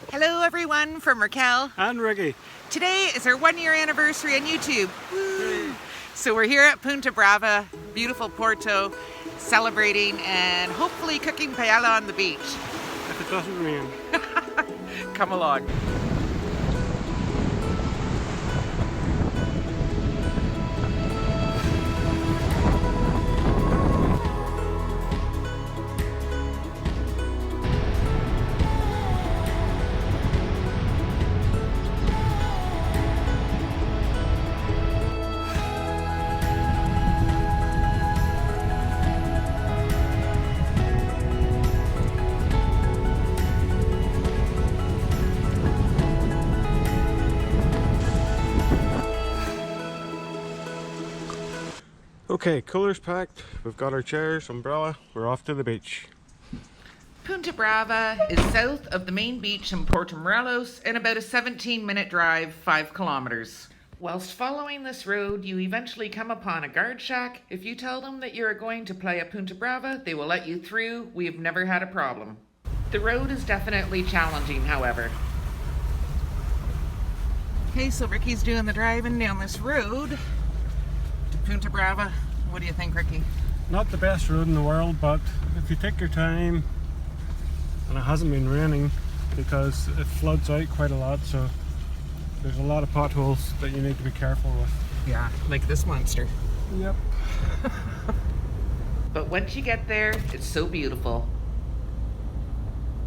Hello everyone from Raquel and Ricky. Today is our 1-year anniversary on YouTube. Woo! So we're here at Punta Brava, beautiful Porto, celebrating and hopefully cooking paella on the beach. If it doesn't rain. Come along. Okay, coolers packed, we've got our chairs, umbrella, we're off to the beach. Punta Brava is south of the main beach in Puerto Morelos and about a 17-minute drive, 5 kilometers. Whilst following this road, you eventually come upon a guard shack. If you tell them that you're going to Playa Punta Brava, they will let you through. We have never had a problem. The road is definitely challenging, however. Okay, so Ricky's doing the driving down this road to Punta Brava. What do you think, Ricky? Not the best road in the world, but if you take your time, and it hasn't been raining because it floods out quite a lot, so there's a lot of potholes that you need to be careful with. Yeah, like this monster. Yep. But once you get there, it's so beautiful.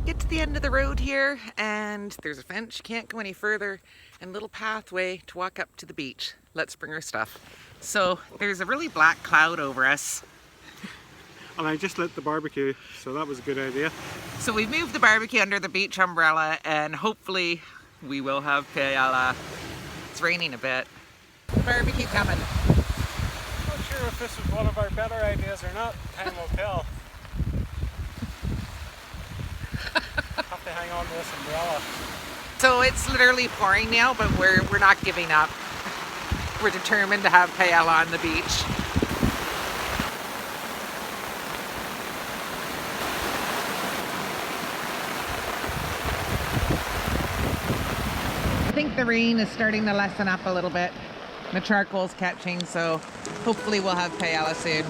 Get to the end of the road here, and there's a fence, you can't go any further, and a little pathway to walk up to the beach. Let's bring our stuff. So there's a really black cloud over us. And I just lit the barbecue, so that was a good idea. So we've moved the barbecue under the beach umbrella, and hopefully we will have paella. It's raining a bit. Barbecue coming. Not sure if this is one of our better ideas or not. Time will tell. Have to hang on to this umbrella. So it's literally pouring now, but we're not giving up. We're determined to have paella on the beach. I think the rain is starting to lessen up a little bit. The charcoal's catching, so hopefully we'll have paella soon.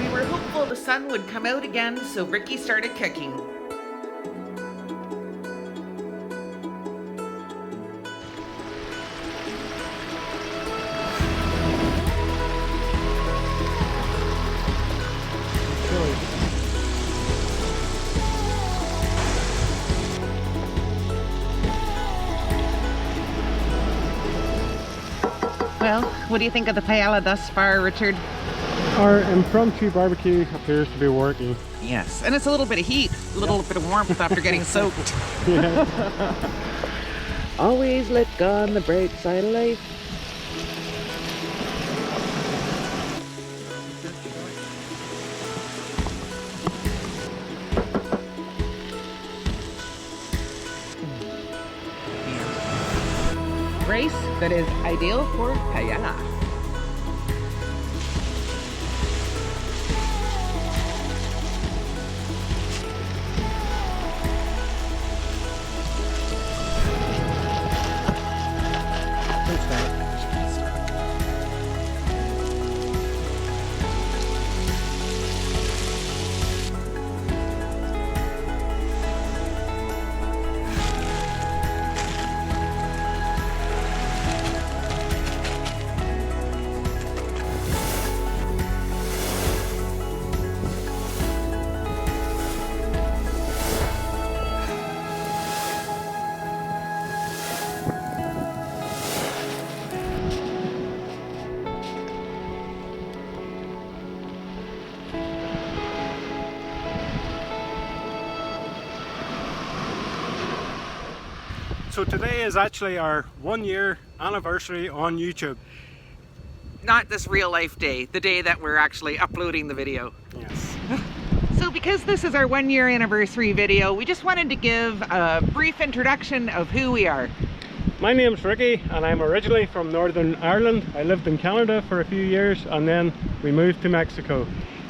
We were hopeful the sun would come out again, so Ricky started cooking. Well, what do you think of the paella thus far, Richard? Our impromptu barbecue appears to be working. Yes, and it's a little bit of heat, a little bit of warmth after getting soaked. Yeah. Always look on the bright side of life. Rice that is ideal for paella. So today is actually our 1-year anniversary on YouTube. Not this real life day, the day that we're actually uploading the video. Yes. So because this is our 1-year anniversary video, we just wanted to give a brief introduction of who we are. My name's Ricky and I'm originally from Northern Ireland. I lived in Canada for a few years and then we moved to Mexico.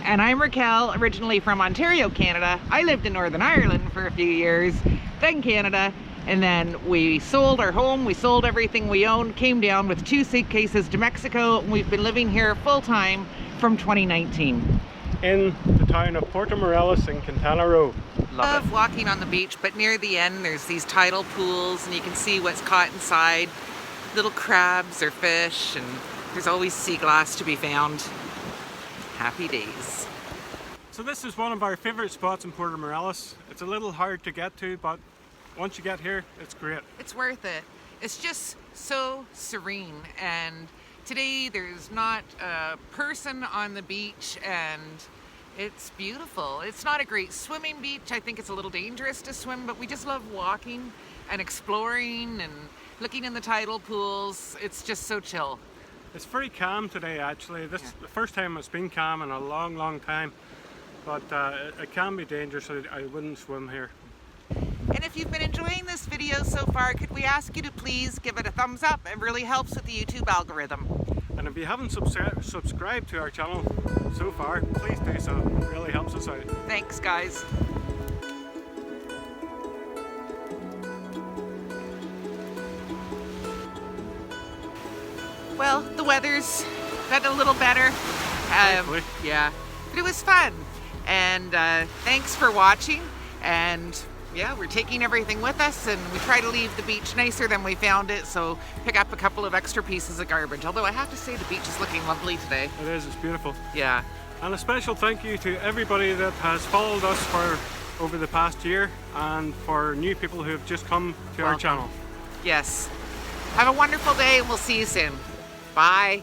And I'm Raquel, originally from Ontario, Canada. I lived in Northern Ireland for a few years, then Canada, and then we sold our home, we sold everything we owned, came down with 2 suitcases to Mexico, and we've been living here full-time from 2019. In the town of Puerto Morelos in Quintana Roo. Love walking on the beach, but near the end there's these tidal pools and you can see what's caught inside. Little crabs or fish, and there's always sea glass to be found. Happy days. So this is one of our favourite spots in Puerto Morelos. It's a little hard to get to, but once you get here, it's great. It's worth it. It's just so serene, and today there's not a person on the beach and it's beautiful. It's not a great swimming beach. I think it's a little dangerous to swim, but we just love walking and exploring and looking in the tidal pools. It's just so chill. It's very calm today actually. This is the first time it's been calm in a long time, but it can be dangerous, so I wouldn't swim here. And if you've been enjoying this video so far, could we ask you to please give it a thumbs up? It really helps with the YouTube algorithm. And if you haven't subscribed to our channel so far, please do so. It really helps us out. Thanks, guys. Well, the weather's gotten a little better. Thankfully. Yeah, but it was fun. And thanks for watching. And yeah, we're taking everything with us, and we try to leave the beach nicer than we found it, so pick up a couple of extra pieces of garbage. Although I have to say the beach is looking lovely today. It is, it's beautiful. Yeah. And a special thank you to everybody that has followed us for over the past year, and for new people who have just come to our channel. Yes. Have a wonderful day, and we'll see you soon. Bye.